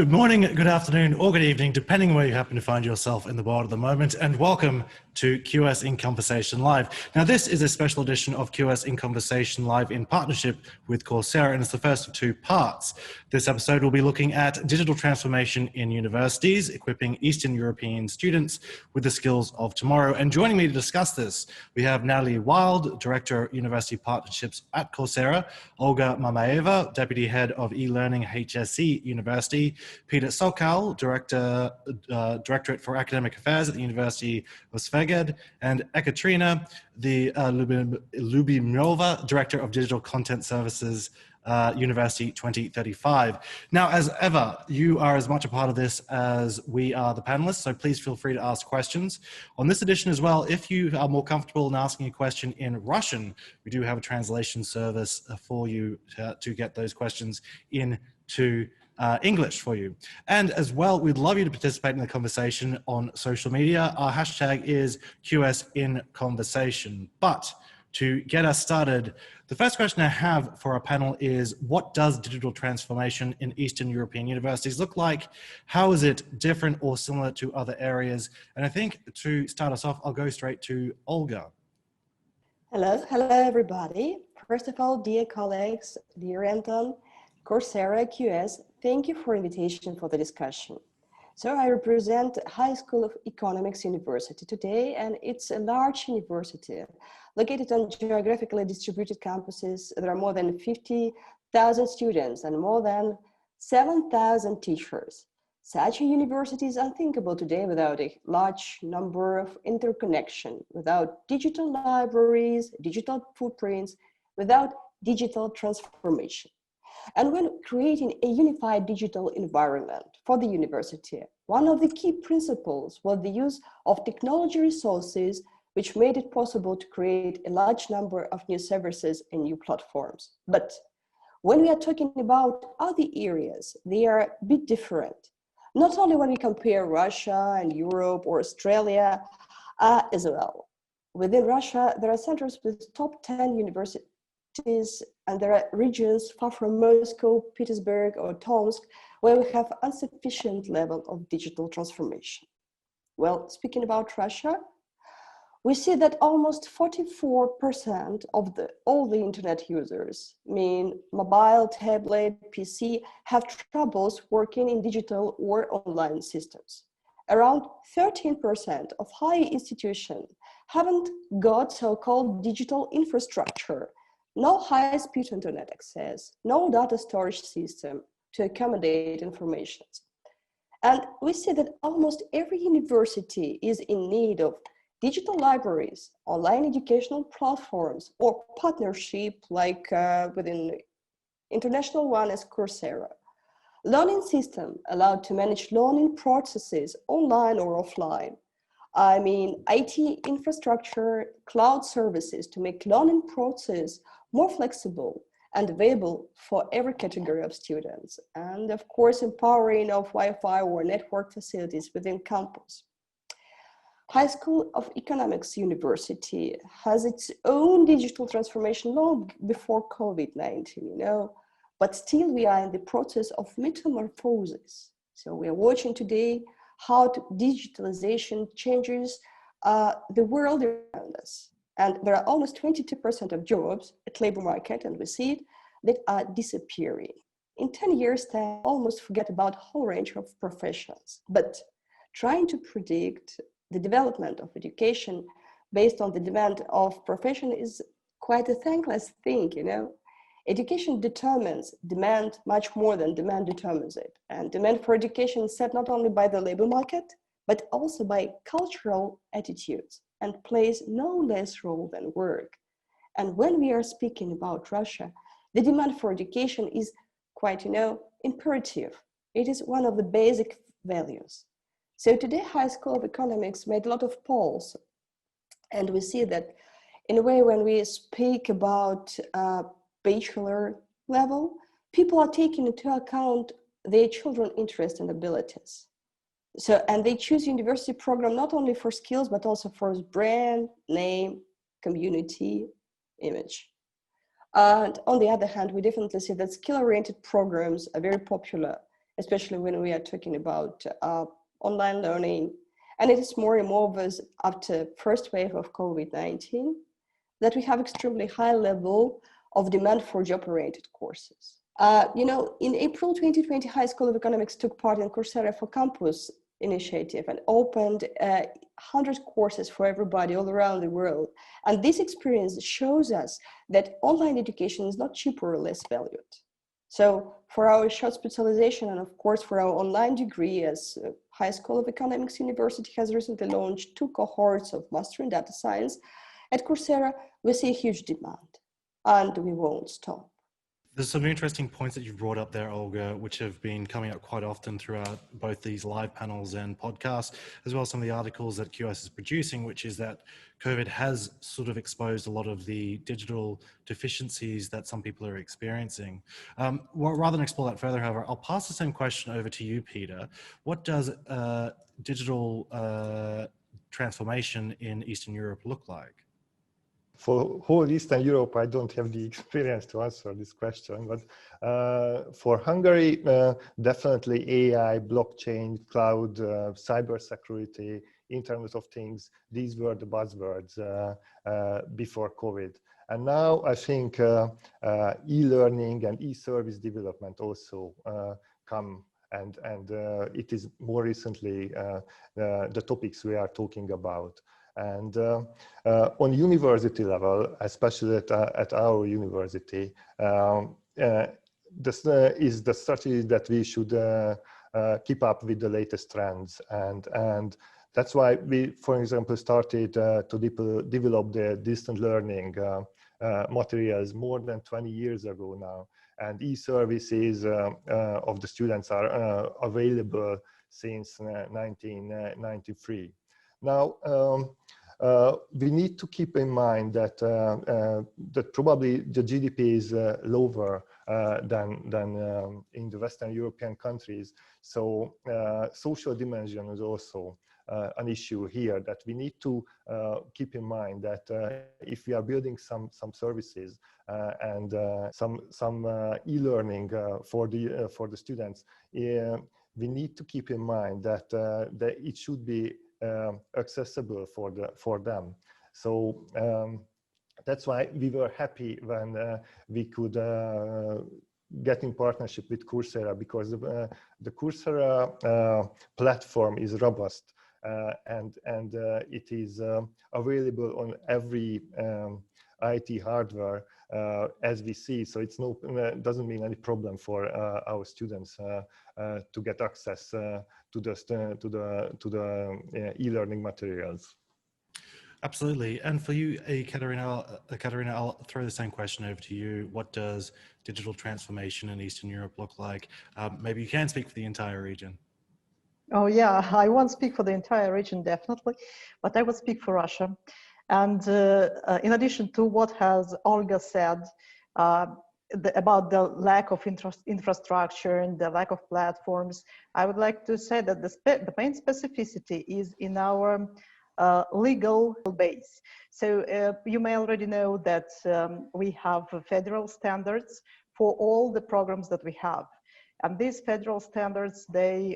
Good morning, good afternoon, or good evening, depending where you happen to find yourself in the world at the moment, and welcome to QS in Conversation Live. Now, this is a special edition of QS in Conversation Live in partnership with Coursera, and it's the first of two parts. This episode will be looking at digital transformation in universities, equipping Eastern European students with the skills of tomorrow. And joining me to discuss this, we have Natalie Wild, Director of University Partnerships at Coursera, Olga Mamaeva, Deputy Head of E-Learning HSE University, Peter Sokal, Directorate for Academic Affairs at the University of Szeged, and Ekaterina Lubimova, Director of Digital Content Services, University 2035. Now, as ever, you are as much a part of this as we are the panelists, so please feel free to ask questions. On this edition as well, if you are more comfortable in asking a question in Russian, we do have a translation service for you to get those questions into English for you. And as well, we'd love you to participate in the conversation on social media. Our hashtag is QSInConversation. But to get us started, the first question I have for our panel is, what does digital transformation in Eastern European universities look like? How is it different or similar to other areas? And I think to start us off, I'll go straight to Olga. Hello everybody. First of all, dear colleagues, dear Anton, Coursera QS, thank you for the invitation for the discussion. So I represent High School of Economics University today, and it's a large university located on geographically distributed campuses. There are more than 50,000 students and more than 7,000 teachers. Such a university is unthinkable today without a large number of interconnection, without digital libraries, digital footprints, without digital transformation. And when creating a unified digital environment for the university, one of the key principles was the use of technology resources, which made it possible to create a large number of new services and new platforms. But when we are talking about other areas, they are a bit different. Not only when we compare Russia and Europe or Australia as well. Within Russia, there are centers with top 10 universities, and there are regions far from Moscow, Petersburg, or Tomsk, where we have insufficient level of digital transformation. Well, speaking about Russia, we see that almost 44% of all the internet users, mean mobile, tablet, PC, have troubles working in digital or online systems. Around 13% of higher institutions haven't got so-called digital infrastructure, no high-speed internet access, no data storage system to accommodate information. And we see that almost every university is in need of digital libraries, online educational platforms, or partnership like within international one as Coursera. Learning system allowed to manage learning processes online or offline. I mean, IT infrastructure, cloud services to make learning process more flexible and available for every category of students. And of course, empowering of Wi-Fi or network facilities within campus. High School of Economics University has its own digital transformation long before COVID-19, but still we are in the process of metamorphosis. So we are watching today how digitalization changes the world around us. And there are almost 22% of jobs at labor market, and we see it, that are disappearing. In 10 years' time, almost forget about whole range of professions. But trying to predict the development of education based on the demand of profession is quite a thankless thing, Education determines demand much more than demand determines it. And demand for education is set not only by the labor market, but also by cultural attitudes, and plays no less role than work. And when we are speaking about Russia, the demand for education is quite, imperative. It is one of the basic values. So today, High School of Economics made a lot of polls, and we see that in a way when we speak about bachelor level, people are taking into account their children's interests and abilities. So, and they choose university program not only for skills, but also for brand, name, community, image. And on the other hand, we definitely see that skill-oriented programs are very popular, especially when we are talking about online learning. And it is more and more obvious after first wave of COVID-19 that we have extremely high level of demand for job-oriented courses. In April 2020, High School of Economics took part in Coursera for Campus initiative and opened 100 courses for everybody all around the world. And this experience shows us that online education is not cheaper or less valued. So for our short specialization and of course for our online degree, as High School of Economics University has recently launched 2 cohorts of Master in Data Science, at Coursera we see a huge demand and we won't stop. There's some interesting points that you've brought up there, Olga, which have been coming up quite often throughout both these live panels and podcasts, as well as some of the articles that QS is producing, which is that COVID has sort of exposed a lot of the digital deficiencies that some people are experiencing. Rather than explore that further, however, I'll pass the same question over to you, Peter. What does digital transformation in Eastern Europe look like? For whole Eastern Europe, I don't have the experience to answer this question, but for Hungary, definitely AI, blockchain, cloud, cybersecurity, Internet of Things, these were the buzzwords before COVID. And now I think e-learning and e-service development also come, and it is more recently the topics we are talking about. And on university level, especially at our university, this is the strategy that we should keep up with the latest trends. And that's why we, for example, started to develop the distant learning materials more than 20 years ago now. And e-services of the students are available since 1993. Now, we need to keep in mind that that probably the GDP is lower than in the Western European countries. So social dimension is also an issue here that we need to keep in mind that if we are building some services and some e-learning for the students, we need to keep in mind that it should be accessible for them. So that's why we were happy when we could get in partnership with Coursera, because the Coursera platform is robust and it is available on every IT hardware as we see. So it's doesn't mean any problem for our students to get access to the e-learning materials. Absolutely. And for you, Katerina, I'll throw the same question over to you. What does digital transformation in Eastern Europe look like? Maybe you can speak for the entire region. Oh yeah, I won't speak for the entire region, definitely, but I will speak for Russia. And in addition to what has Olga said about the lack of infrastructure and the lack of platforms, I would like to say that the main specificity is in our legal base. So you may already know that we have federal standards for all the programs that we have. And these federal standards, they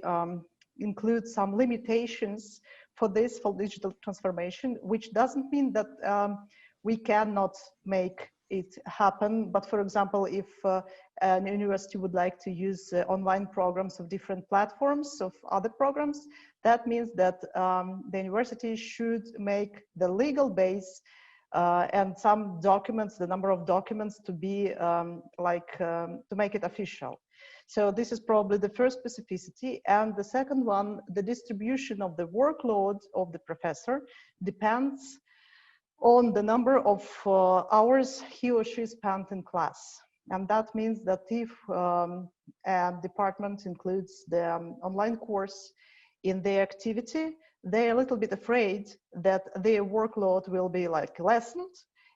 include some limitations for digital transformation, which doesn't mean that we cannot make it happen. But for example, if an university would like to use online programs of different platforms of other programs, that means that the university should make the legal base and some documents, the number of documents to be to make it official. So this is probably the first specificity. And the second one, the distribution of the workload of the professor depends on the number of hours he or she spent in class. And that means that if a department includes the online course in their activity, they're a little bit afraid that their workload will be lessened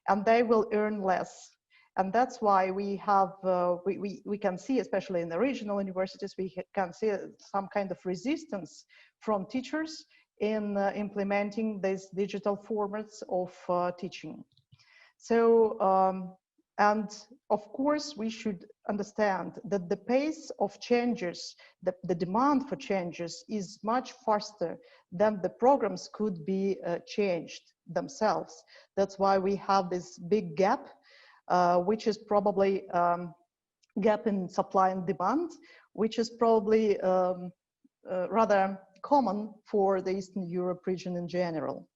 and they will earn less. And that's why we have, we can see, especially in the regional universities, we can see some kind of resistance from teachers in implementing these digital formats of teaching. So And of course, we should understand that the pace of changes, the demand for changes is much faster than the programs could be changed themselves. That's why we have this big gap, which is probably gap in supply and demand, which is probably rather common for the Eastern Europe region in general.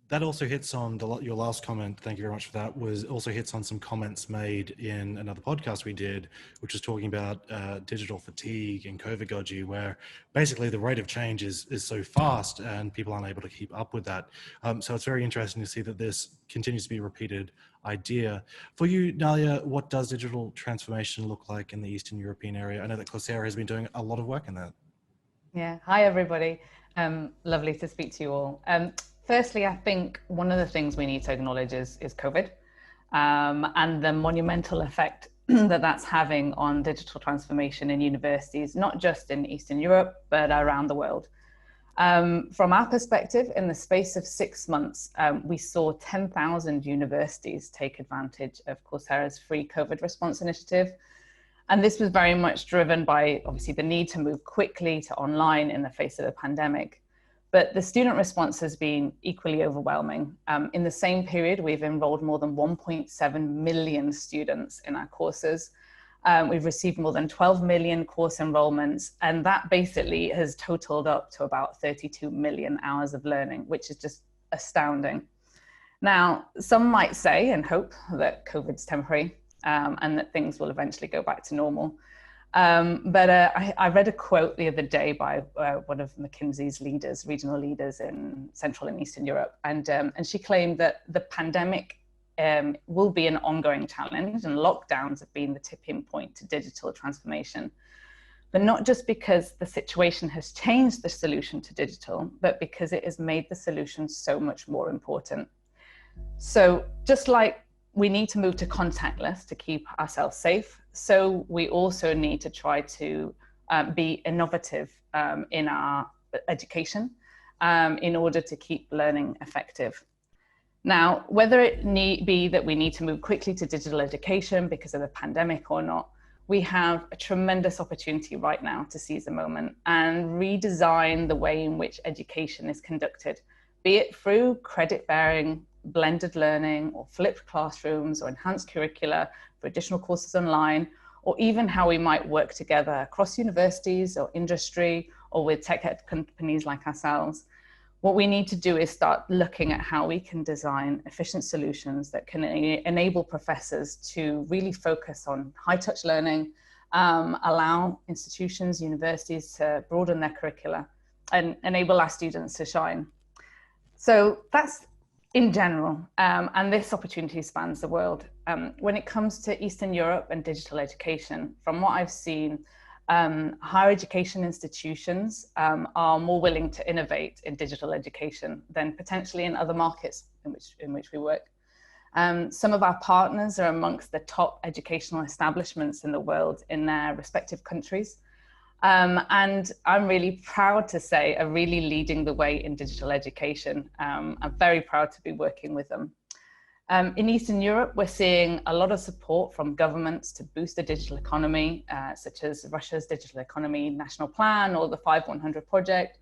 That also hits on your last comment. Thank you very much for that. Was also hits on some comments made in another podcast we did, which was talking about digital fatigue and COVID-gogy, where basically the rate of change is so fast and people aren't able to keep up with that. So it's very interesting to see that this continues to be a repeated idea. For you, Nalia, what does digital transformation look like in the Eastern European area? I know that Coursera has been doing a lot of work in that. Yeah, hi everybody. Lovely to speak to you all. Firstly, I think one of the things we need to acknowledge is COVID and the monumental effect that that's having on digital transformation in universities, not just in Eastern Europe, but around the world. From our perspective, in the space of 6 months, we saw 10,000 universities take advantage of Coursera's free COVID response initiative. And this was very much driven by, obviously, the need to move quickly to online in the face of the pandemic. But the student response has been equally overwhelming. In the same period, we've enrolled more than 1.7 million students in our courses. We've received more than 12 million course enrollments, and that basically has totaled up to about 32 million hours of learning, which is just astounding. Now, some might say and hope that COVID's temporary and that things will eventually go back to normal. But I read a quote the other day by one of McKinsey's leaders, regional leaders in Central and Eastern Europe. And she claimed that the pandemic will be an ongoing challenge, and lockdowns have been the tipping point to digital transformation. But not just because the situation has changed the solution to digital, but because it has made the solution so much more important. So just like we need to move to contactless to keep ourselves safe, so we also need to try to be innovative in our education in order to keep learning effective. Now, whether it be that we need to move quickly to digital education because of the pandemic or not, we have a tremendous opportunity right now to seize the moment and redesign the way in which education is conducted, be it through credit-bearing blended learning or flipped classrooms or enhanced curricula for additional courses online, or even how we might work together across universities or industry or with tech companies like ourselves. What we need to do is start looking at how we can design efficient solutions that can enable professors to really focus on high-touch learning, allow institutions, universities to broaden their curricula and enable our students to shine. So that's in general, and this opportunity spans the world. When it comes to Eastern Europe and digital education, from what I've seen, higher education institutions are more willing to innovate in digital education than potentially in other markets in which we work. Some of our partners are amongst the top educational establishments in the world in their respective countries. And I'm really proud to say are really leading the way in digital education. I'm very proud to be working with them. In Eastern Europe, we're seeing a lot of support from governments to boost the digital economy, such as Russia's Digital Economy National Plan or the 5100 project.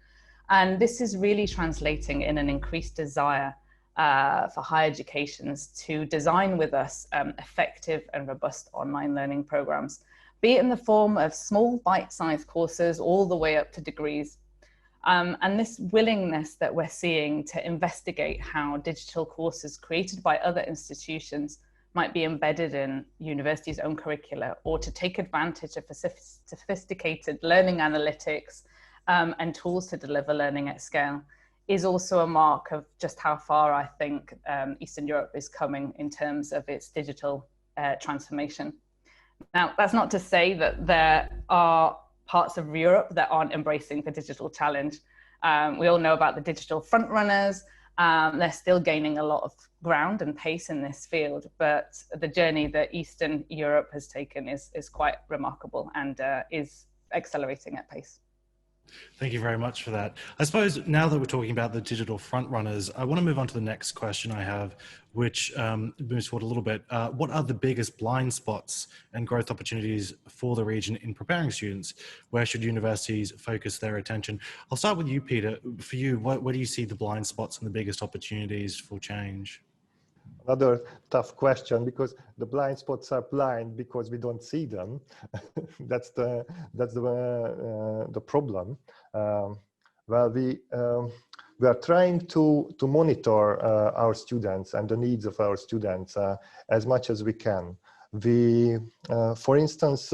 And this is really translating in an increased desire for higher educations to design with us effective and robust online learning programs, be it in the form of small bite-sized courses all the way up to degrees. And this willingness that we're seeing to investigate how digital courses created by other institutions might be embedded in universities' own curricula, or to take advantage of sophisticated learning analytics and tools to deliver learning at scale, is also a mark of just how far I think Eastern Europe is coming in terms of its digital transformation. Now, that's not to say that there are parts of Europe that aren't embracing the digital challenge. We all know about the digital frontrunners. They're still gaining a lot of ground and pace in this field, but the journey that Eastern Europe has taken is quite remarkable and is accelerating at pace. Thank you very much for that. I suppose now that we're talking about the digital frontrunners, I want to move on to the next question I have, which moves forward a little bit. What are the biggest blind spots and growth opportunities for the region in preparing students? Where should universities focus their attention? I'll start with you, Peter. For you, where do you see the blind spots and the biggest opportunities for change? Another tough question, because the blind spots are blind because we don't see them. that's the problem. Well, we are trying to monitor our students and the needs of our students as much as we can. We, for instance,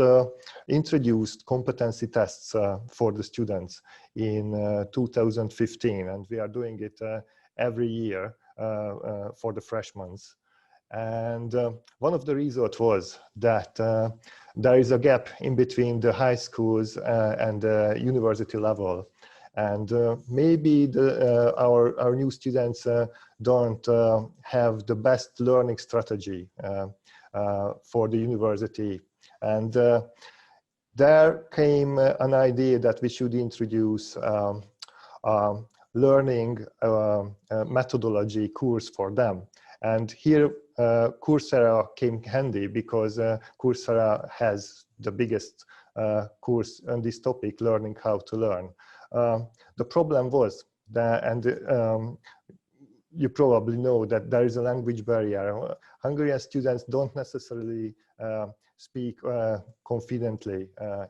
introduced competency tests for the students in 2015, and we are doing it every year for the freshmen. And one of the results was that there is a gap in between the high schools and the university level. And maybe our new students don't have the best learning strategy for the university. And there came an idea that we should introduce learning methodology course for them. And here Coursera came handy, because Coursera has the biggest course on this topic, learning how to learn. The problem was that, and you probably know that there is a language barrier. Hungarian students don't necessarily speak confidently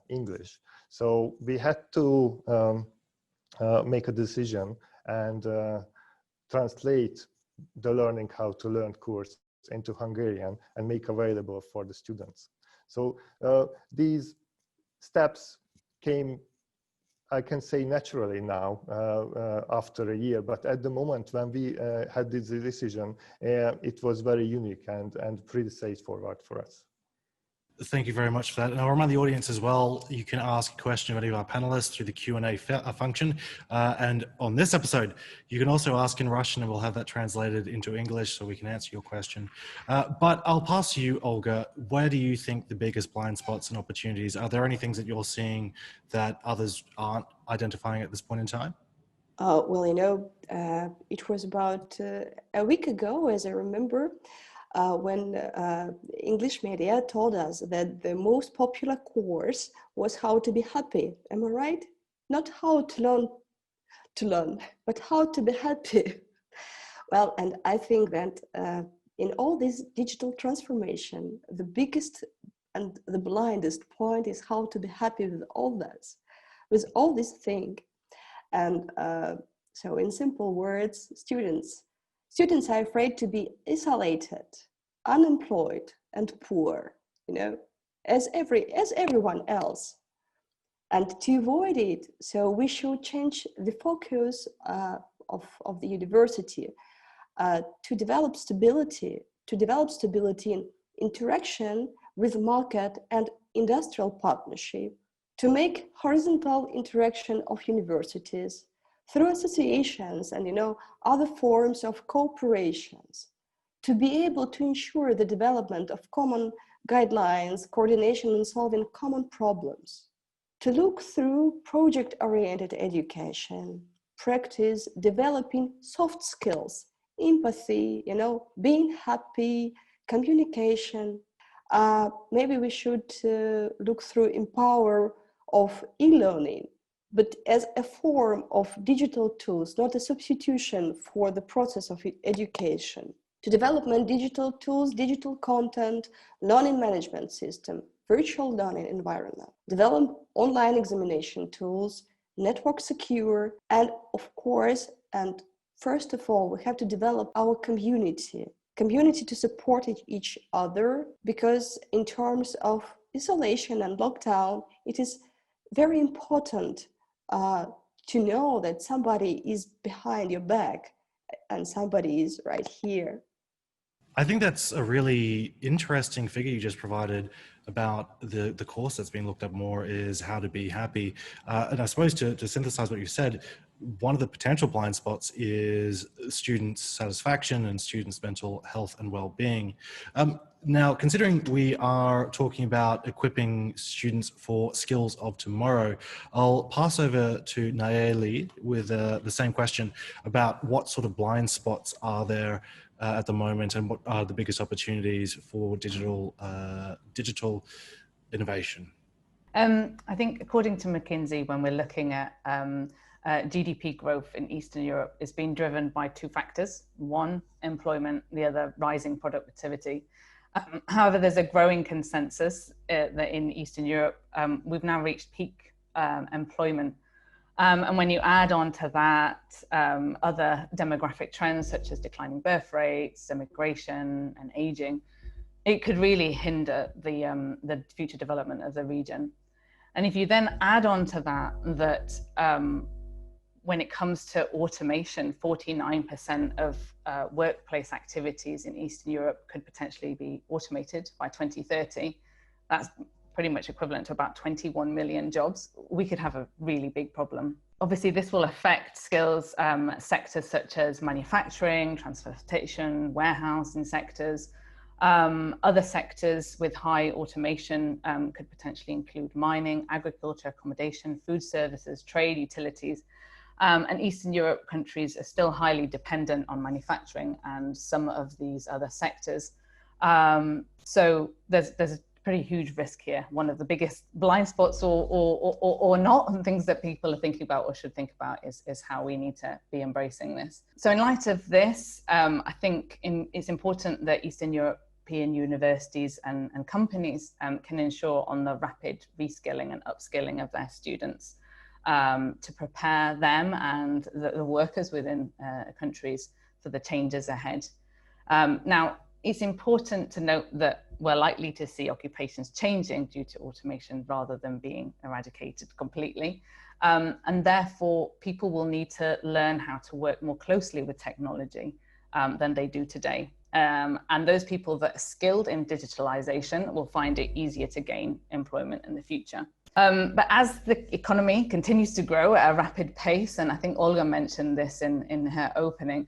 English. So we had to make a decision and translate the learning how to learn course into Hungarian and make available for the students. So these steps came, I can say, naturally now after a year, but at the moment when we had this decision, it was very unique and pretty straightforward for us. Thank you very much for that. And I'll remind the audience as well, you can ask a question of any of our panelists through the Q&A function. And on this episode, you can also ask in Russian, and we'll have that translated into English so we can answer your question. But I'll pass to you, Olga. Where do you think the biggest blind spots and opportunities? Are there any things that you're seeing that others aren't identifying at this point in time? Well, it was about a week ago, as I remember, when English media told us that the most popular course was how to be happy. Am I right? Not how to learn, but how to be happy. Well, and I think that in all this digital transformation, the biggest and the blindest point is how to be happy with all this thing. And so in simple words, students are afraid to be isolated, unemployed, and poor, as everyone else. And to avoid it, so we should change the focus of the university to develop stability in interaction with market and industrial partnership, to make horizontal interaction of universities through associations and other forms of cooperations, to be able to ensure the development of common guidelines, coordination in solving common problems, to look through project-oriented education, practice developing soft skills, empathy, being happy, communication. Maybe we should look through empower of e-learning, but as a form of digital tools, not a substitution for the process of education. To development digital tools, digital content, learning management system, virtual learning environment, develop online examination tools, network secure, and of course, and first of all, we have to develop our community to support each other, because in terms of isolation and lockdown, it is very important to know that somebody is behind your back and somebody is right here. I think that's a really interesting figure you just provided about the course that's being looked at more is how to be happy. And I suppose to synthesize what you said, one of the potential blind spots is students' satisfaction and students' mental health and well-being. Now, considering we are talking about equipping students for skills of tomorrow, I'll pass over to Nayeli with the same question about what sort of blind spots are there at the moment and what are the biggest opportunities for digital innovation. I think according to McKinsey, when we're looking at GDP growth in Eastern Europe, it's been driven by two factors. One, employment, the other, rising productivity. However, there's a growing consensus that in Eastern Europe, we've now reached peak employment. And when you add on to that other demographic trends such as declining birth rates, immigration and aging, it could really hinder the future development of the region. And if you then add on to that, when it comes to automation, 49% of workplace activities in Eastern Europe could potentially be automated by 2030. That's pretty much equivalent to about 21 million jobs. We could have a really big problem. Obviously, this will affect skills sectors such as manufacturing, transportation, warehousing sectors. Other sectors with high automation could potentially include mining, agriculture, accommodation, food services, trade, utilities. And Eastern Europe countries are still highly dependent on manufacturing and some of these other sectors. So there's a pretty huge risk here. One of the biggest blind spots or not, and things that people are thinking about or should think about is how we need to be embracing this. So in light of this, I think it's important that Eastern European universities and companies can ensure on the rapid reskilling and upskilling of their students to prepare them and the workers within countries for the changes ahead. Now, it's important to note that we're likely to see occupations changing due to automation rather than being eradicated completely. And therefore, people will need to learn how to work more closely with technology than they do today. And those people that are skilled in digitalization will find it easier to gain employment in the future. But as the economy continues to grow at a rapid pace, and I think Olga mentioned this in her opening,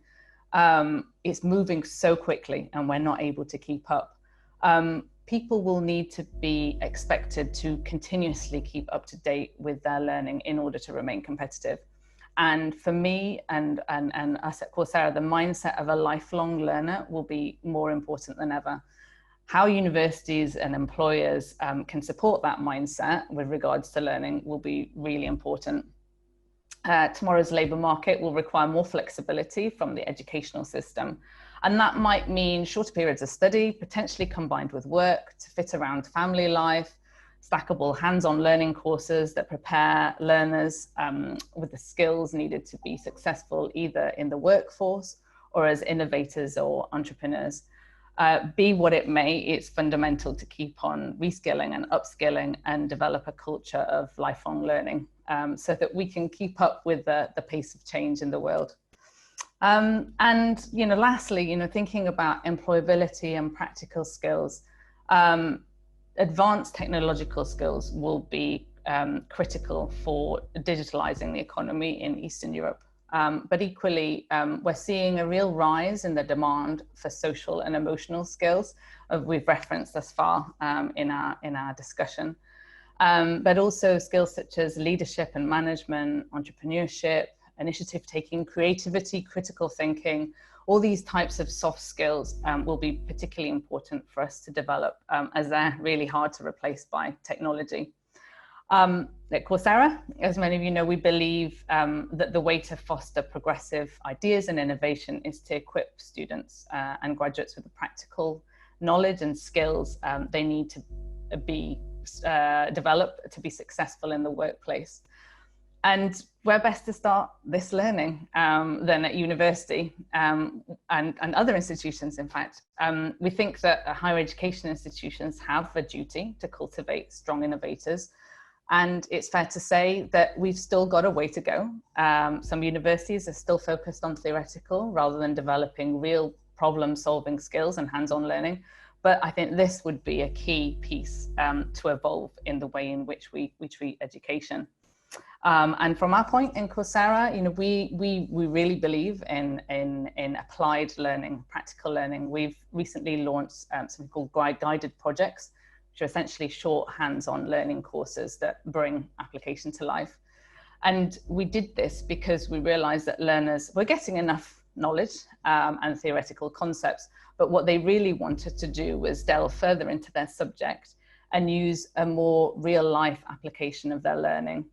it's moving so quickly and we're not able to keep up. People will need to be expected to continuously keep up to date with their learning in order to remain competitive. And for me and us at Coursera, the mindset of a lifelong learner will be more important than ever. How universities and employers can support that mindset with regards to learning will be really important. Tomorrow's labour market will require more flexibility from the educational system. And that might mean shorter periods of study, potentially combined with work to fit around family life, stackable hands-on learning courses that prepare learners with the skills needed to be successful either in the workforce or as innovators or entrepreneurs. Be what it may, it's fundamental to keep on reskilling and upskilling and develop a culture of lifelong learning so that we can keep up with the pace of change in the world. And, lastly, thinking about employability and practical skills, advanced technological skills will be critical for digitalizing the economy in Eastern Europe. But equally, we're seeing a real rise in the demand for social and emotional skills we've referenced thus far in our discussion. But also skills such as leadership and management, entrepreneurship, initiative taking, creativity, critical thinking, all these types of soft skills will be particularly important for us to develop as they're really hard to replace by technology. At Coursera, as many of you know, we believe that the way to foster progressive ideas and innovation is to equip students and graduates with the practical knowledge and skills they need to be developed to be successful in the workplace. And where best to start this learning than at university and other institutions, in fact. We think that higher education institutions have a duty to cultivate strong innovators. And it's fair to say that we've still got a way to go. Some universities are still focused on theoretical rather than developing real problem-solving skills and hands-on learning. But I think this would be a key piece to evolve in the way in which we treat education. And from our point in Coursera, we really believe in applied learning, practical learning. We've recently launched something called guided projects, which are essentially short hands-on learning courses that bring application to life. And we did this because we realized that learners were getting enough knowledge and theoretical concepts, but what they really wanted to do was delve further into their subject and use a more real-life application of their learning.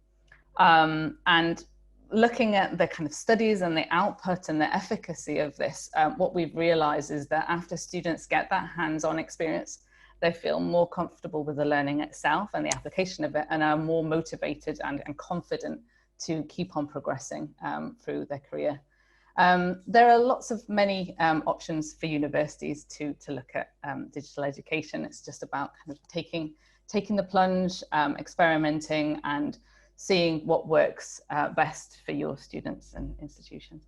And looking at the kind of studies and the output and the efficacy of this, what we've realized is that after students get that hands-on experience, they feel more comfortable with the learning itself and the application of it, and are more motivated and confident to keep on progressing through their career. There are lots of many options for universities to look at digital education. It's just about kind of taking the plunge, experimenting, and seeing what works best for your students and institutions.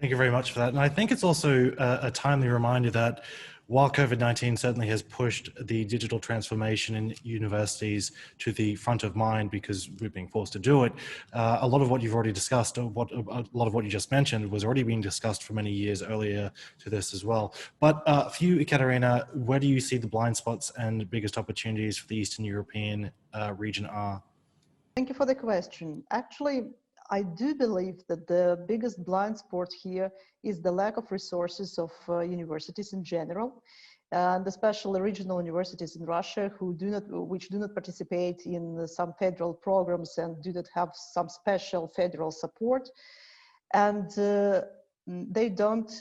Thank you very much for that. And I think it's also a timely reminder that while COVID-19 certainly has pushed the digital transformation in universities to the front of mind because we're being forced to do it, a lot of what you've already discussed, or a lot of what you just mentioned, was already being discussed for many years earlier to this as well. But for you, Ekaterina, where do you see the blind spots and biggest opportunities for the Eastern European region are? Thank you for the question. Actually, I do believe that the biggest blind spot here is the lack of resources of universities in general, and especially regional universities in Russia which do not participate in some federal programs and do not have some special federal support. And they don't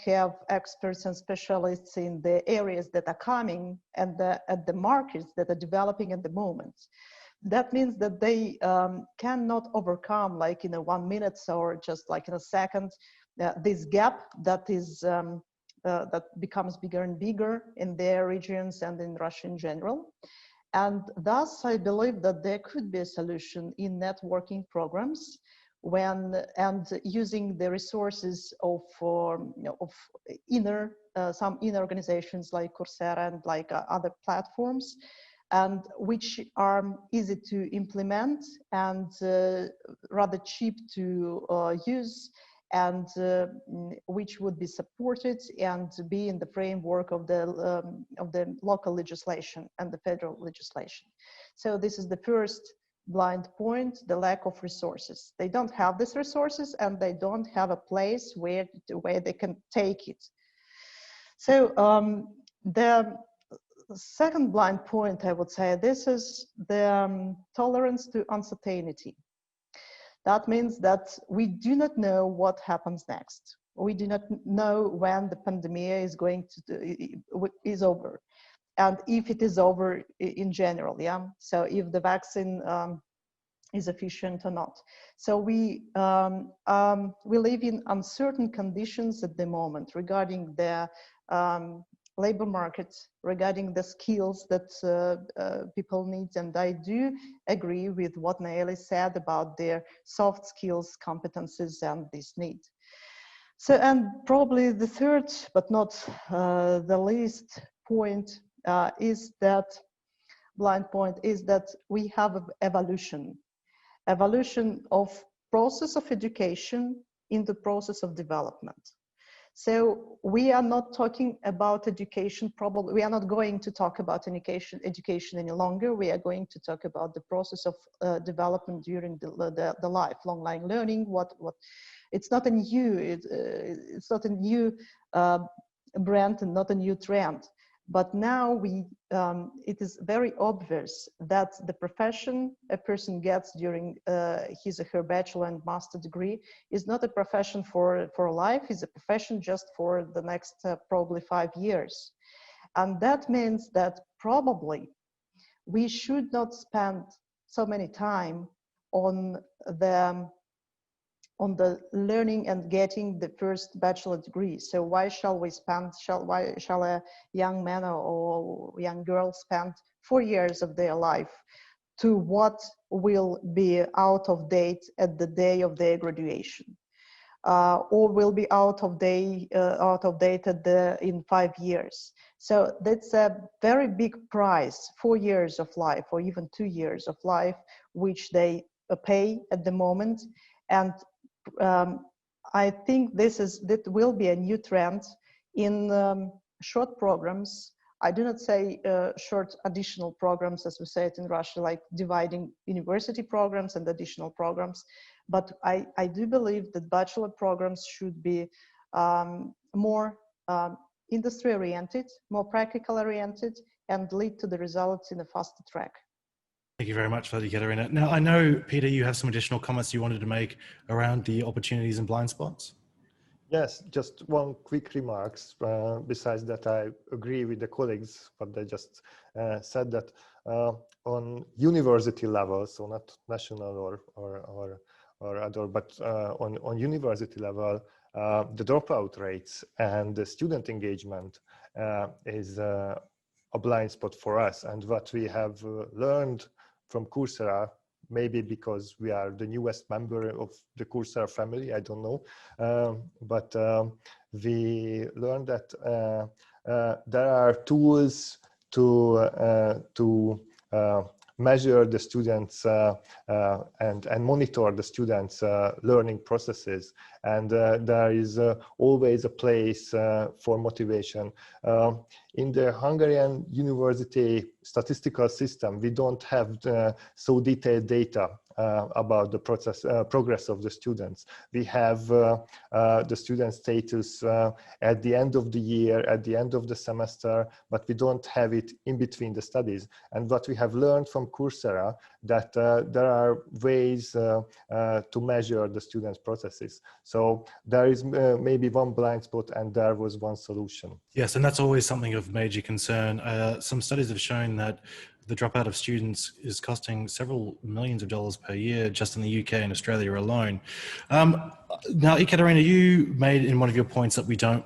have experts and specialists in the areas that are coming and at the markets that are developing at the moment. That means that they cannot overcome, like in a 1 minute or just like in a second, this gap that is that becomes bigger and bigger in their regions and in Russia in general. And thus, I believe that there could be a solution in networking programs and using the resources of some inner organizations like Coursera and like other platforms, and which are easy to implement and rather cheap to use, and which would be supported and be in the framework of the local legislation and the federal legislation. So this is the first blind point, the lack of resources. They don't have these resources and they don't have a place where they can take it. So the second blind point, I would say, this is the tolerance to uncertainty. That means that we do not know what happens next. We do not know when the pandemic is over, and if it is over in general. Yeah. So if the vaccine is efficient or not. So we live in uncertain conditions at the moment regarding the labor market, regarding the skills that people need. And I do agree with what Naeli said about their soft skills, competences, and this need. So, and probably the third, but not the least point is that blind point is that we have evolution of process of education in the process of development. So we are not talking about education, probably we are not going to talk about education any longer. We are going to talk about the process of development during the lifelong learning. What it's not a new brand and not a new trend. But now it is very obvious that the profession a person gets during his or her bachelor and master degree is not a profession for life, it's a profession just for the next probably 5 years. And that means that probably we should not spend so many time on the learning and getting the first bachelor degree. So why shall a young man or young girl spend 4 years of their life to what will be out of date at the day of their graduation? or will be out of date in 5 years. So that's a very big price, 4 years of life or even 2 years of life, which they pay at the moment. And I think that will be a new trend in short programs. I do not say short additional programs, as we say it in Russia, like dividing university programs and additional programs. But I do believe that bachelor programs should be more industry oriented, more practical oriented, and lead to the results in a faster track. Thank you very much for that, Ekaterina. Now, I know, Peter, you have some additional comments you wanted to make around the opportunities and blind spots. Yes, just one quick remarks. Besides that, I agree with the colleagues, but they just said that on university level, so not national or other, but on university level, the dropout rates and the student engagement is a blind spot for us. And what we have learned from Coursera, maybe because we are the newest member of the Coursera family, I don't know. But we learned that there are tools to measure the students and monitor the students' learning processes. And there is always a place for motivation. In the Hungarian university statistical system, we don't have so detailed data about the progress of the students. We have the student status at the end of the year, at the end of the semester, but we don't have it in between the studies. And what we have learned from Coursera, that there are ways to measure the students' processes. So there is maybe one blind spot, and there was one solution. Yes, and that's always something of major concern. Some studies have shown that the dropout of students is costing several millions of dollars per year just in the UK and Australia alone. Now, Ekaterina, you made in one of your points that we don't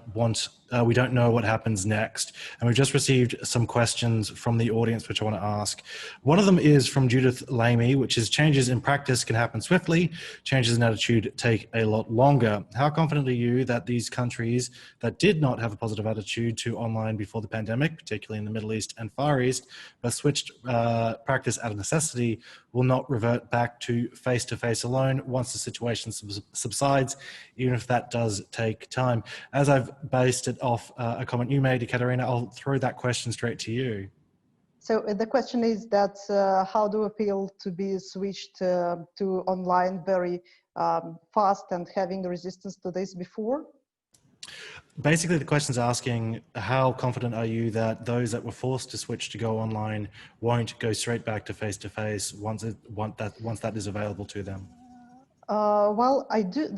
know what happens next. And we've just received some questions from the audience, which I want to ask. One of them is from Judith Lamy, which is changes in practice can happen swiftly. Changes in attitude take a lot longer. How confident are you that these countries that did not have a positive attitude to online before the pandemic, particularly in the Middle East and Far East, but switched practice out of necessity, will not revert back to face-to-face alone once the situation subsides, even if that does take time? As I've based it off a comment you made, Ekaterina, I'll throw that question straight to you. So the question is that how do we feel to be switched to online very fast and having resistance to this before? Basically, the question's asking, how confident are you that those that were forced to switch to go online won't go straight back to face once that is available to them? Well, I do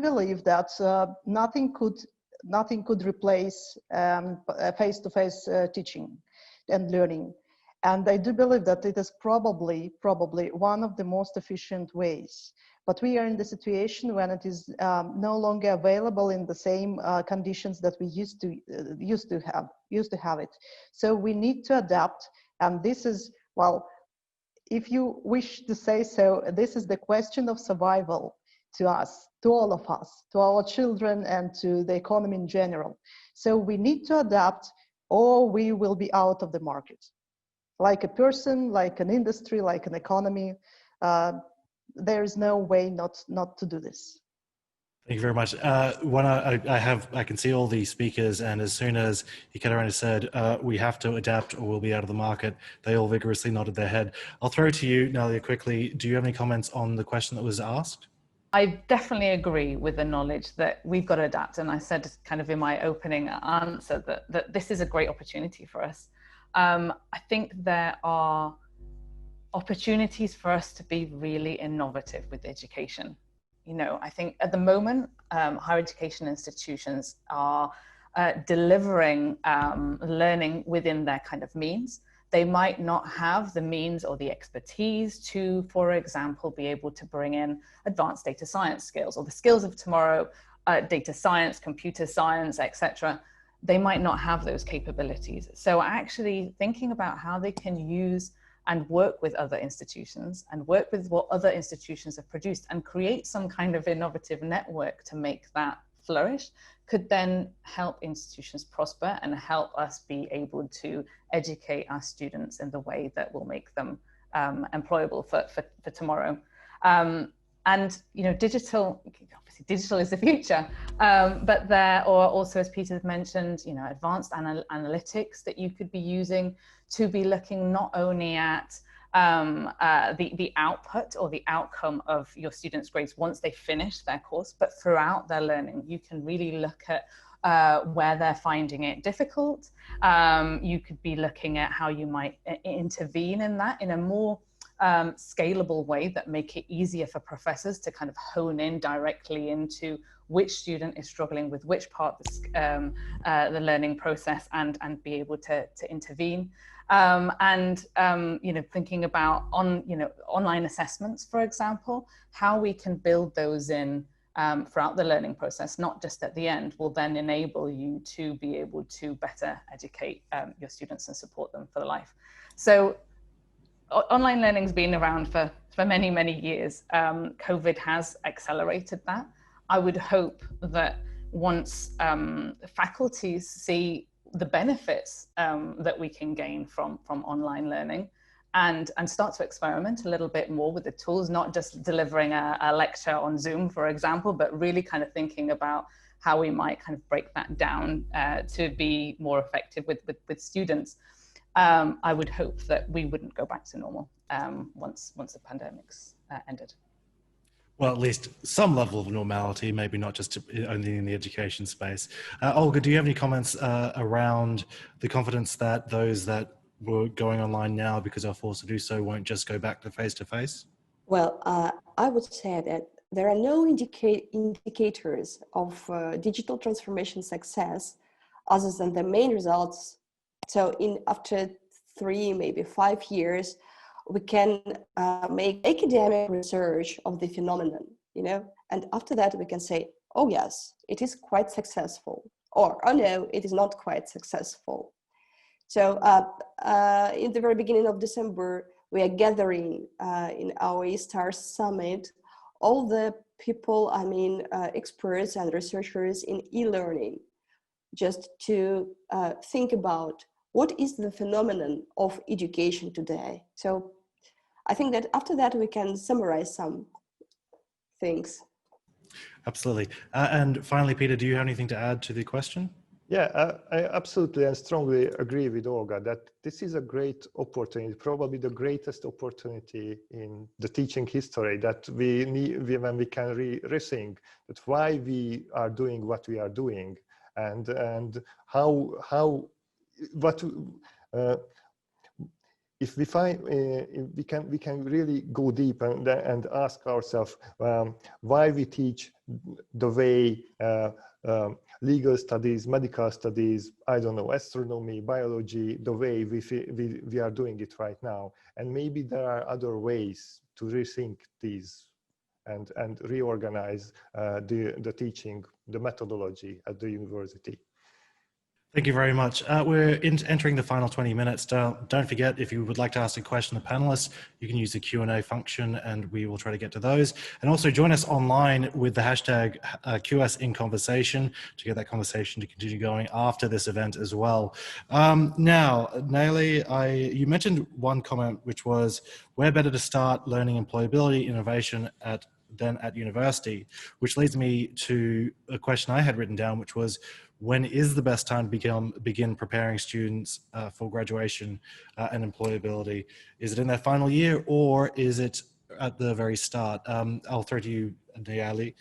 believe that nothing could replace face-to-face teaching and learning. And I do believe that it is probably one of the most efficient ways. But we are in the situation when it is no longer available in the same conditions that we used to have it. So we need to adapt, and this is, well, if you wish to say so, this is the question of survival to us, to all of us, to our children, and to the economy in general. So we need to adapt, or we will be out of the market. Like a person, like an industry, like an economy, there is no way not to do this. Thank you very much. I can see all the speakers, and as soon as Ekaterina said, we have to adapt or we'll be out of the market, they all vigorously nodded their head. I'll throw to you, Nalia, quickly. Do you have any comments on the question that was asked? I definitely agree with the knowledge that we've got to adapt. And I said kind of in my opening answer that this is a great opportunity for us. I think there are opportunities for us to be really innovative with education. You know, I think at the moment, higher education institutions are delivering learning within their kind of means. They might not have the means or the expertise to, for example, be able to bring in advanced data science skills or the skills of tomorrow, data science, computer science, etc. They might not have those capabilities. So actually thinking about how they can use and work with other institutions and work with what other institutions have produced and create some kind of innovative network to make that flourish, could then help institutions prosper and help us be able to educate our students in the way that will make them employable for tomorrow. And digital, obviously digital is the future, but there are also, as Peter mentioned, advanced analytics that you could be using to be looking not only at the output or the outcome of your students' grades once they finish their course, but throughout their learning. You can really look at where they're finding it difficult. You could be looking at how you might intervene in that in a more scalable way that make it easier for professors to kind of hone in directly into which student is struggling with which part of the learning process and be able to intervene. Thinking about online assessments, for example, how we can build those in throughout the learning process, not just at the end, will then enable you to be able to better educate your students and support them for life. So online learning's been around for many, many years. COVID has accelerated that. I would hope that once faculties see the benefits that we can gain from online learning and start to experiment a little bit more with the tools, not just delivering a lecture on Zoom, for example, but really kind of thinking about how we might kind of break that down to be more effective with students. I would hope that we wouldn't go back to normal once the pandemic's ended. Well, at least some level of normality, maybe not just only in the education space. Olga, do you have any comments around the confidence that those that were going online now because they're forced to do so won't just go back to face-to-face? Well, I would say that there are no indicators of digital transformation success other than the main results. So after 3, maybe 5 years, we can make academic research of the phenomenon, and after that we can say, oh yes, it is quite successful, or oh no, it is not quite successful. So in the very beginning of December, we are gathering in our eSTAR Summit all the people, experts and researchers in e-learning, just to think about what is the phenomenon of education today. So I think that after that, we can summarize some things. Absolutely. And finally, Peter, do you have anything to add to the question? Yeah, I absolutely and strongly agree with Olga that this is a great opportunity, probably the greatest opportunity in the teaching history that we need when we can rethink that why we are doing what we are doing and how what. If we find, we can really go deep and ask ourselves why we teach the way legal studies, medical studies, I don't know, astronomy, biology, the way we are doing it right now. And maybe there are other ways to rethink these and reorganize the teaching, the methodology at the university. Thank you very much. We're entering the final 20 minutes. Don't forget, if you would like to ask a question to the panelists, you can use the Q&A function and we will try to get to those. And also join us online with the hashtag QS in Conversation to get that conversation to continue going after this event as well. Now, Naili, you mentioned one comment, which was, where better to start learning employability, innovation than at university, which leads me to a question I had written down, which was, when is the best time to begin preparing students for graduation and employability? Is it in their final year or is it at the very start? I'll throw to you, Naili,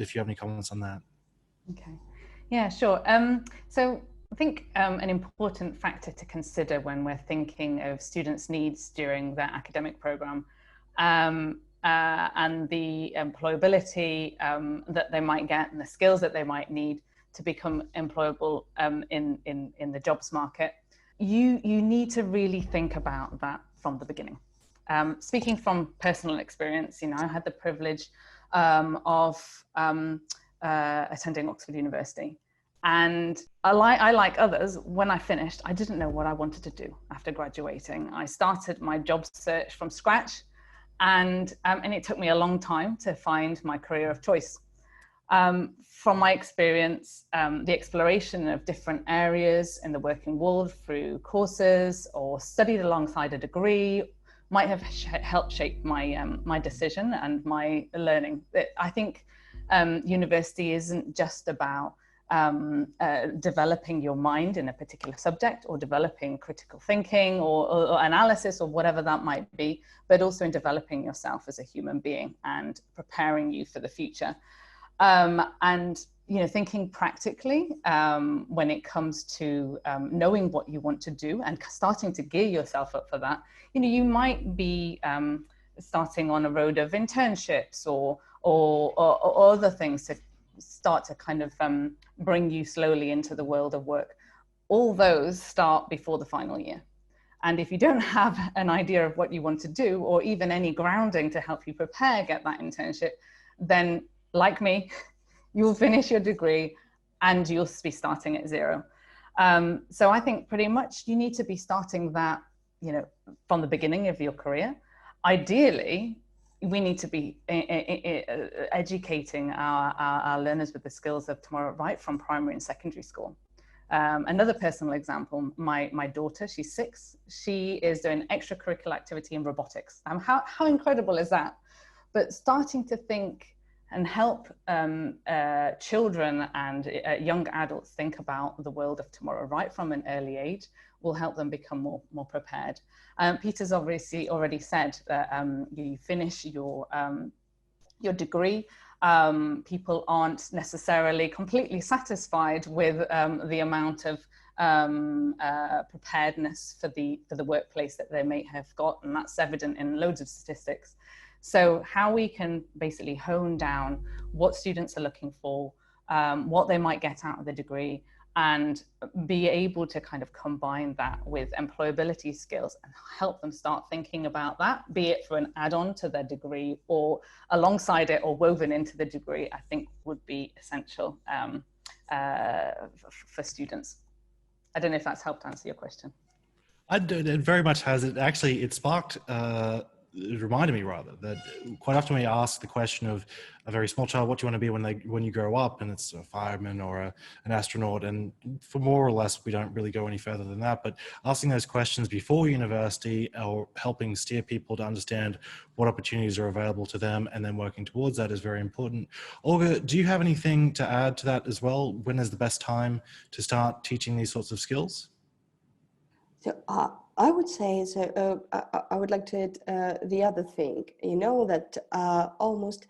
if you have any comments on that. Okay, yeah, sure. So I think an important factor to consider when we're thinking of students' needs during their academic program and the employability that they might get and the skills that they might need to become employable in the jobs market, you need to really think about that from the beginning. Speaking from personal experience, I had the privilege of attending Oxford University, And I like others, when I finished, I didn't know what I wanted to do after graduating. I started my job search from scratch, and it took me a long time to find my career of choice. From my experience, the exploration of different areas in the working world through courses or studied alongside a degree might have helped shape my decision and my learning. I think university isn't just about developing your mind in a particular subject or developing critical thinking or analysis or whatever that might be, but also in developing yourself as a human being and preparing you for the future. And thinking practically when it comes to knowing what you want to do and starting to gear yourself up for that. You might be starting on a road of internships or other things to start to kind of bring you slowly into the world of work. All those start before the final year. And if you don't have an idea of what you want to do, or even any grounding to help you prepare, get that internship, then like me, you'll finish your degree and you'll be starting at zero. So I think pretty much you need to be starting that, from the beginning of your career. Ideally, we need to be educating our learners with the skills of tomorrow right from primary and secondary school. Another personal example, my daughter, she's 6. She is doing extracurricular activity in robotics. How incredible is that? But starting to think and help children and young adults think about the world of tomorrow right from an early age will help them become more prepared. Peter's obviously already said that you finish your degree. People aren't necessarily completely satisfied with the amount of preparedness for the workplace that they may have got, and that's evident in loads of statistics. So how we can basically hone down what students are looking for, what they might get out of the degree, and be able to kind of combine that with employability skills and help them start thinking about that, be it for an add-on to their degree or alongside it or woven into the degree, I think would be essential for students. I don't know if that's helped answer your question. It very much has. It sparked, it reminded me rather that quite often we ask the question of a very small child, what do you want to be when you grow up? And it's a fireman or an astronaut. And for more or less, we don't really go any further than that. But asking those questions before university or helping steer people to understand what opportunities are available to them and then working towards that is very important. Olga, do you have anything to add to that as well? When is the best time to start teaching these sorts of skills? So I would say, I would like to add the other thing, that almost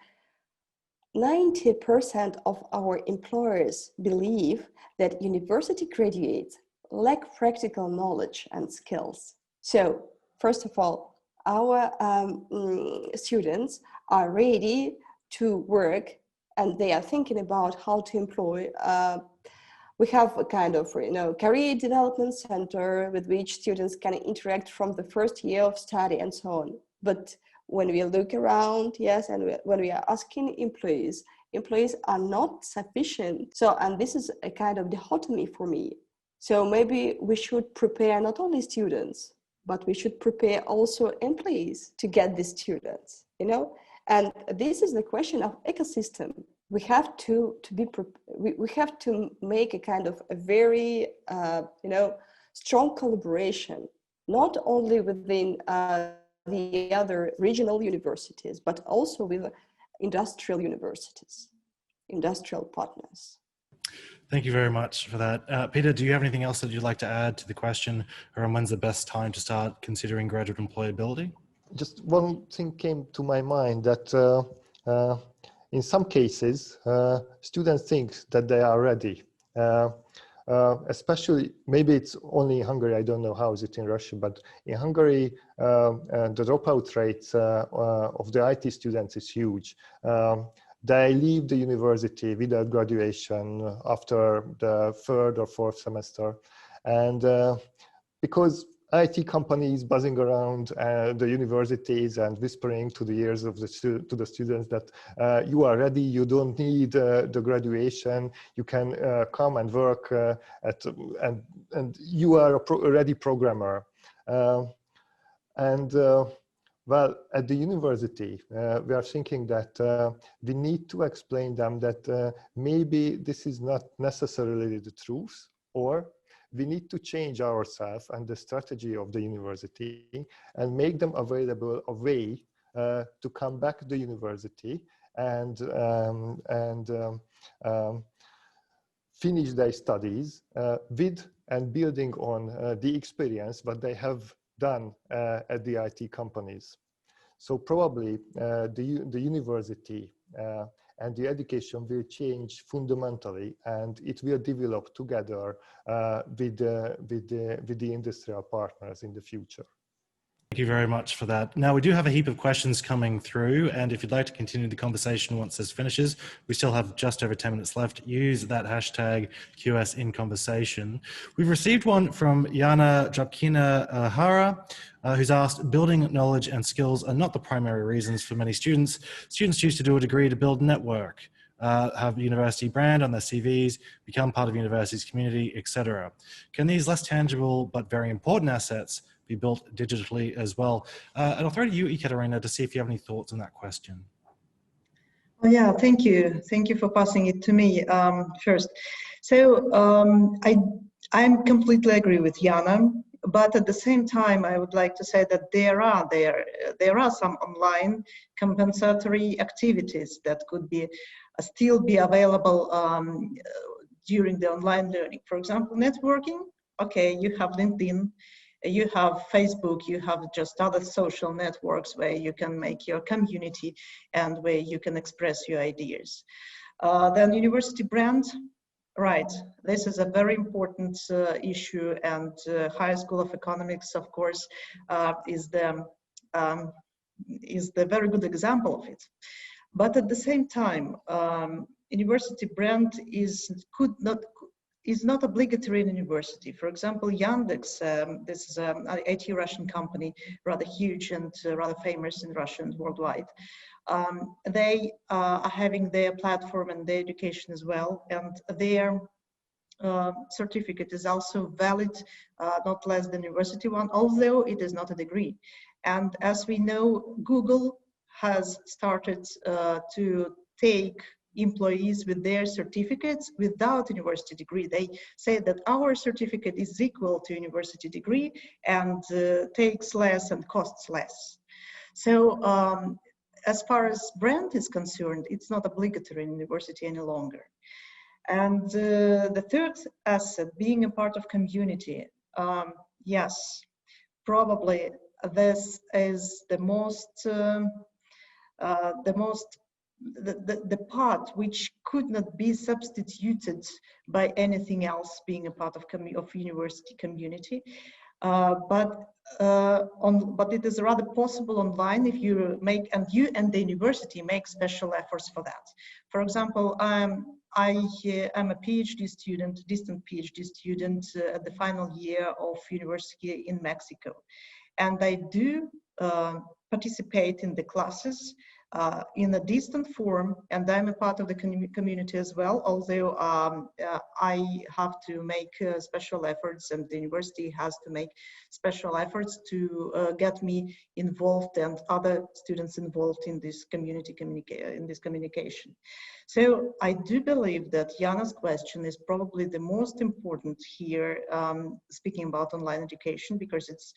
90% of our employers believe that university graduates lack practical knowledge and skills. So first of all, our students are ready to work and they are thinking about how to employ. We have a kind of, career development center with which students can interact from the first year of study and so on. But when we look around, yes, and when we are asking employees are not sufficient. So, and this is a kind of dichotomy for me. So maybe we should prepare not only students, but we should prepare also employees to get the students, And this is the question of ecosystem. We have to we have to make a kind of a very strong collaboration, not only within the other regional universities, but also with industrial universities, industrial partners. Thank you very much for that. Peter, do you have anything else that you'd like to add to the question around when's the best time to start considering graduate employability? Just one thing came to my mind that in some cases, students think that they are ready. Especially, maybe it's only in Hungary, I don't know how is it in Russia, but in Hungary, the dropout rate of the IT students is huge. They leave the university without graduation after the 3rd or 4th semester. And because IT companies buzzing around the universities and whispering to the ears of the students that you are ready, you don't need the graduation, you can come and work and you are a ready programmer. Well, at the university, we are thinking that we need to explain them that maybe this is not necessarily the truth, or we need to change ourselves and the strategy of the university and make them available a way to come back to the university and finish their studies with and building on the experience what they have done at the IT companies. So probably the university and the education will change fundamentally, and it will develop together with the industrial partners in the future. Thank you very much for that. Now, we do have a heap of questions coming through, and if you'd like to continue the conversation once this finishes, we still have just over 10 minutes left. Use that hashtag QSInConversation. We've received one from Yana Drapkina Hara, who's asked, building knowledge and skills are not the primary reasons for many students. Students choose to do a degree to build network, have a university brand on their CVs, become part of university's community, etc. Can these less tangible but very important assets be built digitally as well? And I'll throw to you, Ekaterina, to see if you have any thoughts on that question. Oh, yeah, thank you. Thank you for passing it to me first. So I completely agree with Jana, but at the same time, I would like to say that there are some online compensatory activities that could be still be available during the online learning. For example, networking. Okay, you have LinkedIn. You have Facebook, you have just other social networks where you can make your community and where you can express your ideas. Then university brand, right. This is a very important issue, and Higher School of Economics, of course, is the very good example of it. But at the same time, university brand is not obligatory in university. For example, Yandex, this is an IT Russian company, rather huge and rather famous in Russia and worldwide. They are having their platform and their education as well, and their certificate is also valid, not less than university one, although it is not a degree. And as we know, Google has started to take employees with their certificates without university degree. They say that our certificate is equal to university degree and takes less and costs less. So as far as brand is concerned, it's not obligatory in university any longer. And the third asset, being a part of community, yes, probably this is the part which could not be substituted by anything else, being a part of university community, but it is rather possible online if you make, and you and the university make special efforts for that. For example, I'm a PhD student, distant PhD student at the final year of university in Mexico, and I do participate in the classes in a distant form, and I'm a part of the community as well, although I have to make special efforts, and the university has to make special efforts to get me involved and other students involved in this communication. So I do believe that Jana's question is probably the most important here, speaking about online education, because it's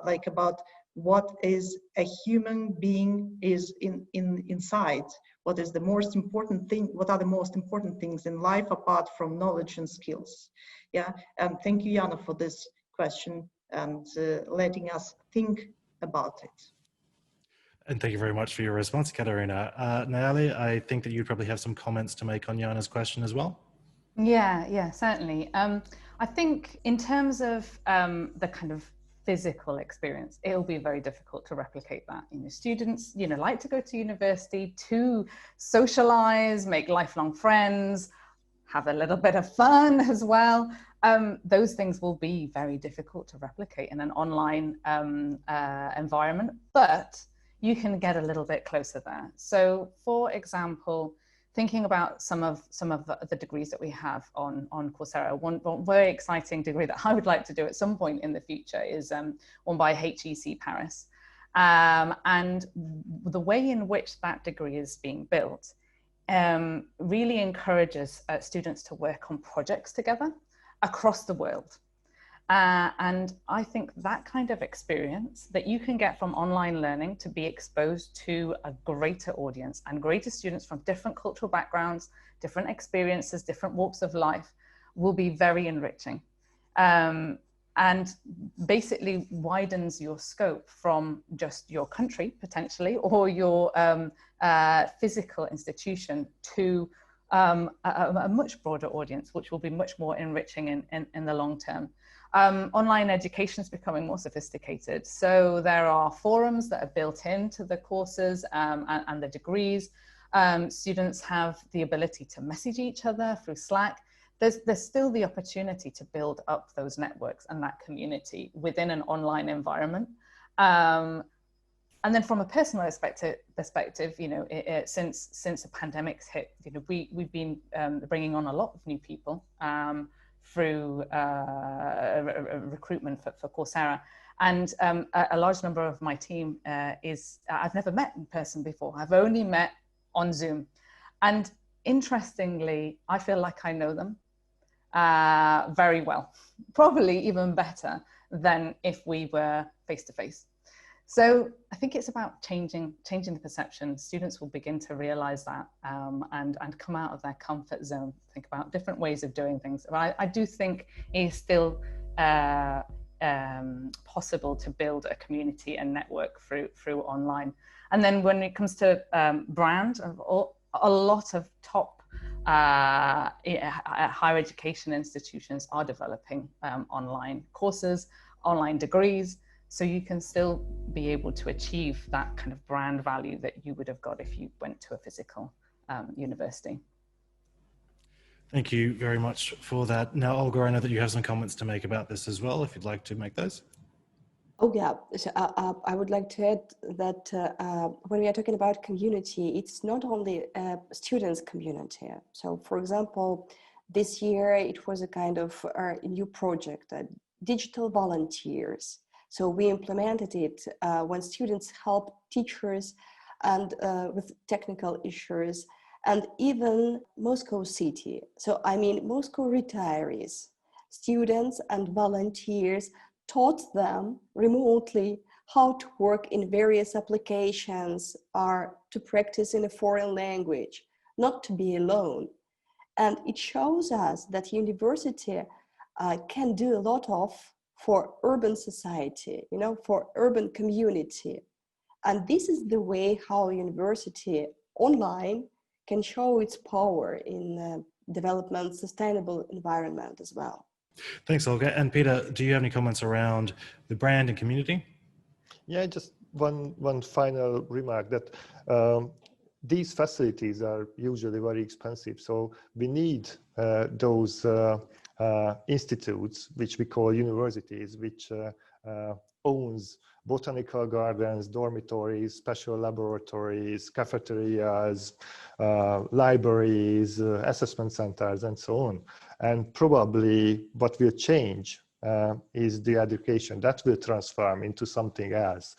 like about what is a human being is inside, what is the most important thing, what are the most important things in life apart from knowledge and skills. Yeah, and thank you, Jana, for this question and letting us think about it. And thank you very much for your response, Katerina. Nayali, I think that you probably have some comments to make on Jana's question as well. Yeah, certainly. I think in terms of the kind of physical experience, it'll be very difficult to replicate that. Students, like to go to university to socialize, make lifelong friends, have a little bit of fun as well. those things will be very difficult to replicate in an online environment, but you can get a little bit closer there. So, for example, thinking about some of the degrees that we have on Coursera, one very exciting degree that I would like to do at some point in the future is one by HEC Paris. And the way in which that degree is being built really encourages students to work on projects together across the world. And I think that kind of experience that you can get from online learning to be exposed to a greater audience and greater students from different cultural backgrounds, different experiences, different walks of life will be very enriching. And basically widens your scope from just your country potentially or your physical institution to a much broader audience, which will be much more enriching in the long term. Online education is becoming more sophisticated. So there are forums that are built into the courses and the degrees. Students have the ability to message each other through Slack. There's still the opportunity to build up those networks and that community within an online environment. And then from a personal perspective, you know, since the pandemic's hit, you know, we've been bringing on a lot of new people through recruitment for Coursera. And a large number of my team I've never met in person before. I've only met on Zoom. And interestingly, I feel like I know them very well, probably even better than if we were face-to-face. So I think it's about changing the perception. Students will begin to realize that and come out of their comfort zone, think about different ways of doing things. But I do think it is still possible to build a community and network through online. And then when it comes to brand, a lot of top higher education institutions are developing online courses, online degrees, so you can still be able to achieve that kind of brand value that you would have got if you went to a physical university. Thank you very much for that. Now, Olga, I know that you have some comments to make about this as well, if you'd like to make those. Oh yeah, so, I would like to add that when we are talking about community, it's not only students' community. So for example, this year it was a kind of a new project, digital volunteers. So we implemented it when students help teachers and with technical issues, and even Moscow City. So I mean, Moscow retirees, students and volunteers taught them remotely how to work in various applications or to practice in a foreign language, not to be alone. And it shows us that university can do a lot for urban society, you know, for urban community. And this is the way how university online can show its power in development, sustainable environment as well. Thanks, Olga. And Peter, do you have any comments around the brand and community? Yeah, just one final remark that these facilities are usually very expensive. So we need those institutes, which we call universities, which owns botanical gardens, dormitories, special laboratories, cafeterias, libraries, assessment centers, and so on. And probably what will change is the education that will transform into something else,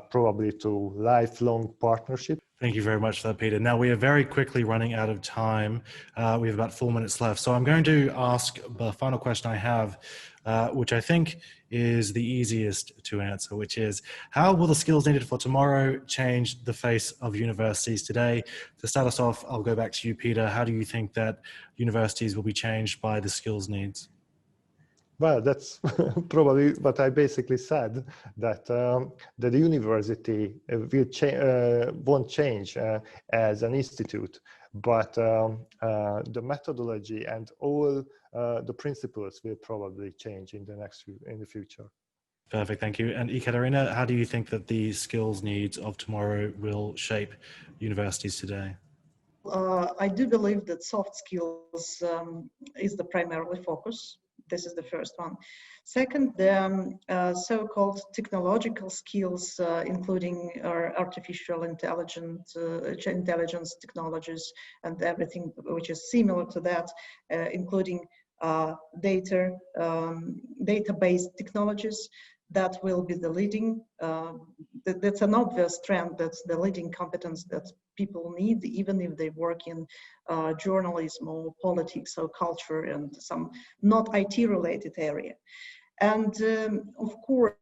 probably to lifelong partnership. Thank you very much for that, Peter. Now, we are very quickly running out of time. We have about 4 minutes left. So I'm going to ask the final question I have, which I think is the easiest to answer, which is, how will the skills needed for tomorrow change the face of universities today? To start us off, I'll go back to you, Peter. How do you think that universities will be changed by the skills needs? Well, that's probably what I basically said, that the university won't change as an institute, but the methodology and all the principles will probably change in the future. Perfect, thank you. And Ekaterina, how do you think that the skills needs of tomorrow will shape universities today? I do believe that soft skills is the primary focus. This is the first one. Second, the so-called technological skills, including artificial intelligence technologies and everything which is similar to that, including database technologies, that will be the leading, that's an obvious trend, that's the leading competence that people need, even if they work in journalism or politics or culture and some not IT related area. And of course,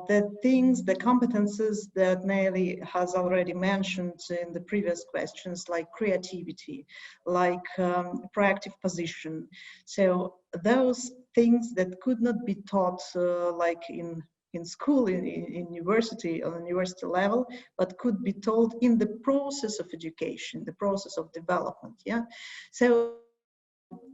the competences that Nelly has already mentioned in the previous questions, like creativity, like proactive position. So those things that could not be taught like in school, in university, on university level, but could be taught in the process of education, the process of development, yeah? So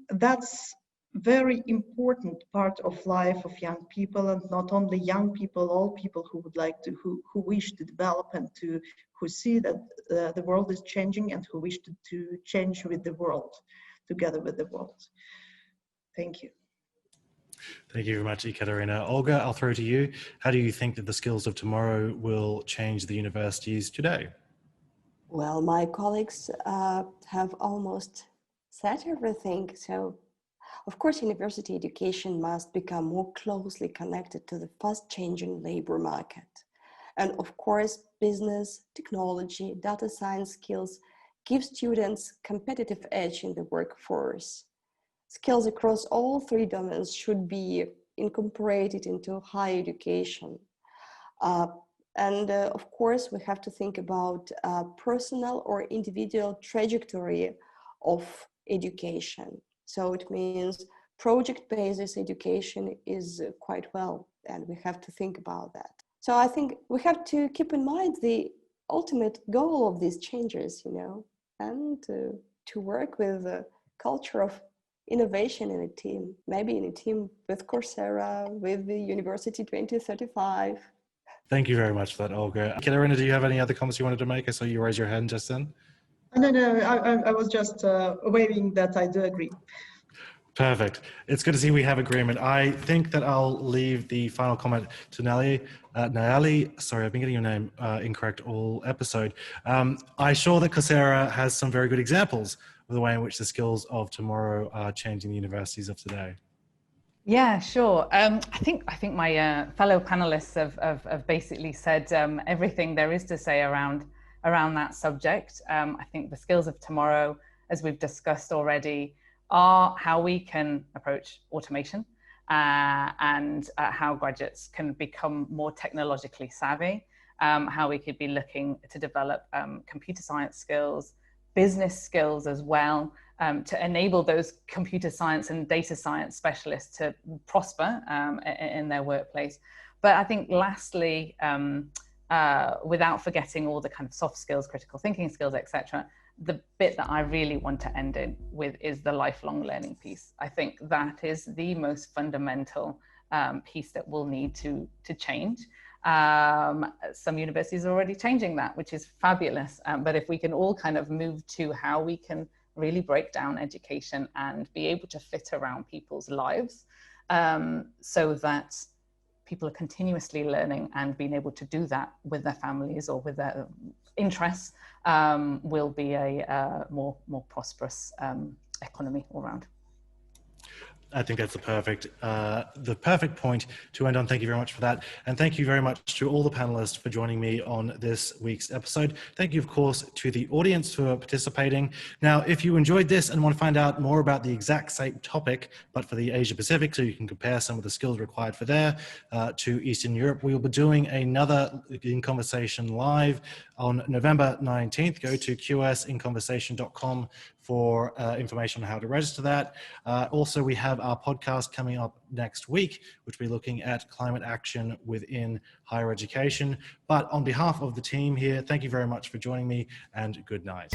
that's very important part of life of young people, and not only young people, all people who would like to, who wish to develop and who see that the world is changing and who wish to change with the world, together with the world. Thank you. Thank you very much, Ekaterina. Olga, I'll throw to you. How do you think that the skills of tomorrow will change the universities today? Well, my colleagues have almost said everything. So, of course, university education must become more closely connected to the fast-changing labor market. And of course, business, technology, data science skills give students competitive edge in the workforce. Skills across all three domains should be incorporated into higher education. Of course, we have to think about personal or individual trajectory of education. So it means project-based education is quite well, and we have to think about that. So I think we have to keep in mind the ultimate goal of these changes, you know, and to work with a culture of innovation in a team, maybe in a team with Coursera, with the University 2035. Thank you very much for that, Olga. Katerina, do you have any other comments you wanted to make? I saw you raise your hand just then. No, I was just waving that I do agree. Perfect. It's good to see we have agreement. I think that I'll leave the final comment to Nelly. Nayali, sorry, I've been getting your name incorrect all episode. I'm sure that Coursera has some very good examples of the way in which the skills of tomorrow are changing the universities of today. Yeah, sure. I think my fellow panelists have basically said everything there is to say around that subject. I think the skills of tomorrow, as we've discussed already, are how we can approach automation and how graduates can become more technologically savvy, how we could be looking to develop computer science skills, business skills as well, to enable those computer science and data science specialists to prosper in their workplace. But I think lastly, without forgetting all the kind of soft skills, critical thinking skills, etc., the bit that I really want to end in with is the lifelong learning piece. I think that is the most fundamental piece that we'll need to change. Some universities are already changing that, which is fabulous. But if we can all kind of move to how we can really break down education and be able to fit around people's lives so that people are continuously learning and being able to do that with their families or with their interests, will be a more prosperous economy all around. I think that's the perfect point to end on. Thank you very much for that. And thank you very much to all the panelists for joining me on this week's episode. Thank you, of course, to the audience for participating. Now, if you enjoyed this and want to find out more about the exact same topic, but for the Asia Pacific, so you can compare some of the skills required for there to Eastern Europe, we will be doing another In Conversation live on November 19th. Go to qsinconversation.com for information on how to register that. Also, we have our podcast coming up next week, which will be looking at climate action within higher education. But on behalf of the team here, thank you very much for joining me, and good night.